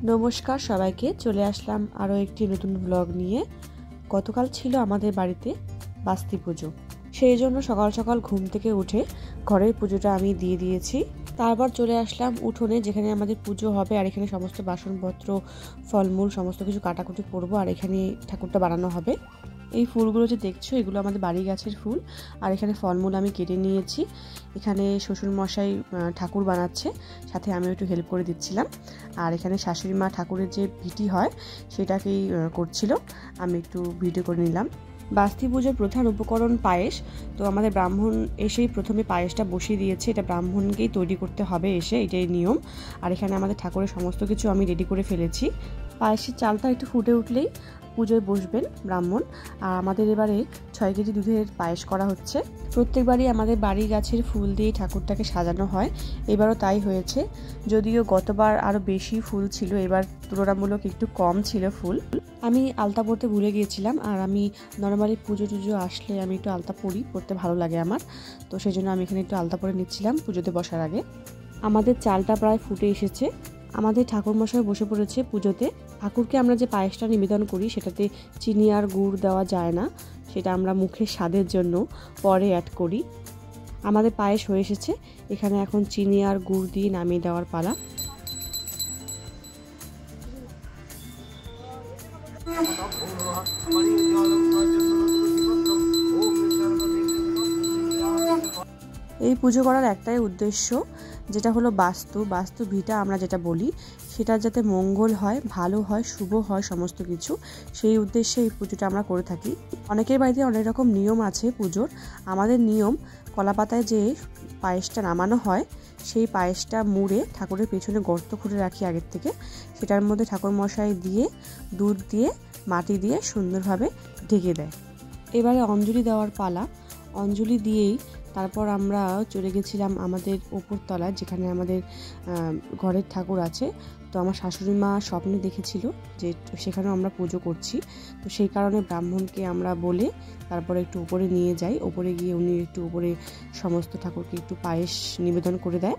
নমস্কার সবাইকে, চলে আসলাম আরও একটি নতুন ব্লগ নিয়ে। গতকাল ছিল আমাদের বাড়িতে বাস্তি পুজো, সেই জন্য সকাল সকাল ঘুম থেকে উঠে ঘরের পুজোটা আমি দিয়ে দিয়েছি। তারপর চলে আসলাম উঠোনে, যেখানে আমাদের পুজো হবে। আর এখানে সমস্ত বাসনপত্র, ফলমূল সমস্ত কিছু কাটাকুটি করবো, আর এখানে ঠাকুরটা বানানো হবে। এই ফুলগুলো যে দেখছো, এগুলো আমাদের বাড়ি গাছের ফুল। আর এখানে ফলমূল আমি কেটে নিয়েছি। এখানে শ্বশুরমশাই ঠাকুর বানাচ্ছে, সাথে আমি একটু হেল্প করে দিচ্ছিলাম। আর এখানে শাশুড়ি মা ঠাকুরের যে ভিটি হয় সেটাকেই করছিল, আমি একটু ভিডিও করে নিলাম। বাস্তি পুজোর প্রধান উপকরণ পায়েস। তো আমাদের ব্রাহ্মণ এসেই প্রথমে পায়েসটা বসিয়ে দিয়েছে, এটা ব্রাহ্মণকেই তৈরি করতে হবে এসে, এটাই নিয়ম। আর এখানে আমাদের ঠাকুরের সমস্ত কিছু আমি রেডি করে ফেলেছি। পায়েসের চালটা একটু ফুটে উঠলেই পুজোয় বসবেন ব্রাহ্মণ। আর আমাদের এবারে 6 কেজি দুধের পায়েস করা হচ্ছে। প্রত্যেকবারই আমাদের বাড়ি গাছের ফুল দিয়ে ঠাকুরটাকে সাজানো হয়, এবারও তাই হয়েছে। যদিও গতবার আরও বেশি ফুল ছিল, এবার তুলনামূলক একটু কম ছিল ফুল। আমি আলতা পরতে ভুলে গিয়েছিলাম, আর আমি নর্মালি পুজো টুজো আসলে আমি একটু আলতা পরতে ভালো লাগে আমার, তো সেই জন্য আমি এখানে একটু আলতা পরে নিচ্ছিলাম পুজোতে বসার আগে। আমাদের চালটা প্রায় ফুটে এসেছে। আমাদের ঠাকুরমশাই বসে পড়েছে পুজোতে। ঠাকুরকে আমরা যে পায়েসটা নিবেদন করি সেটাতে চিনি আর গুড় দেওয়া যায় না, সেটা আমরা মুখের স্বাদের জন্য পরে অ্যাড করি। আমাদের পায়েস হয়ে এসেছে, এখানে এখন চিনি আর গুড় দিয়ে নামিয়ে দেওয়ার পালা। এই পুজো করার একটাই উদ্দেশ্য, যেটা হলো বাস্তু ভিটা আমরা যেটা বলি, সেটা যাতে মঙ্গল হয়, ভালো হয়, শুভ হয় সমস্ত কিছু, সেই উদ্দেশ্যে এই পুজোটা আমরা করে থাকি। অনেকের বাড়িতে অনেক রকম নিয়ম আছে পুজোর। আমাদের নিয়ম, কলাপাতায় যে পায়েসটা নামানো হয় সেই পায়েসটা মুড়ে ঠাকুরের পেছনে গর্ত খুঁড়ে রাখি আগের থেকে, সেটার মধ্যে ঠাকুর মশাই দিয়ে দুধ দিয়ে মাটি দিয়ে সুন্দরভাবে ঢেকে দেয়। এবারে অঞ্জলি দেওয়ার পালা। অঞ্জলি দিয়েই তারপর আমরা চলে গেছিলাম আমাদের ওপরতলায়, যেখানে আমাদের ঘরের ঠাকুর আছে। তো আমার শাশুড়ি মা স্বপ্নে দেখেছিল যে সেখানেও আমরা পুজো করছি, তো সেই কারণে ব্রাহ্মণকে আমরা বলে তারপরে একটু উপরে নিয়ে যাই। উপরে গিয়ে উনি একটু উপরে সমস্ত ঠাকুরকে একটু পায়েস নিবেদন করে দেয়।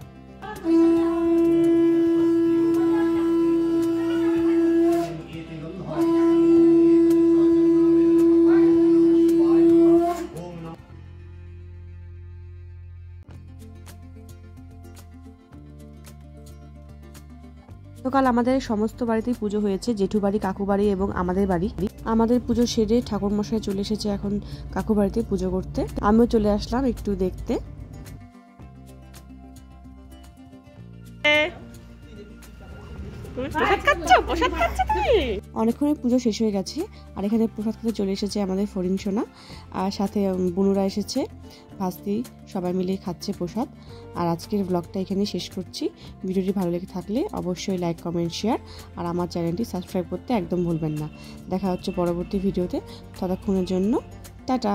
গতকাল আমাদের সমস্ত বাড়িতেই পুজো হয়েছে, জেঠু বাড়ি, কাকু বাড়ি এবং আমাদের বাড়ি। আমাদের পুজো সেরে ঠাকুরমশাই চলে এসেছে এখন কাকু বাড়িতে পুজো করতে। আমিও চলে আসলাম একটু দেখতে। অনেকক্ষণে পুজো শেষ হয়ে গেছে, আর এখানে প্রসাদ খেতে চলে এসেছে আমাদের ফরিং সোনা, আর সাথে বুনুরা এসেছে, ভাস্তি, সবাই মিলে খাচ্ছে প্রসাদ। আর আজকের ব্লগটা এখানে শেষ করছি। ভিডিওটি ভালো লেগে থাকলে অবশ্যই লাইক, কমেন্ট, শেয়ার, আর আমার চ্যানেলটি সাবস্ক্রাইব করতে একদম ভুলবেন না। দেখা হচ্ছে পরবর্তী ভিডিওতে, ততক্ষণের জন্য টাটা।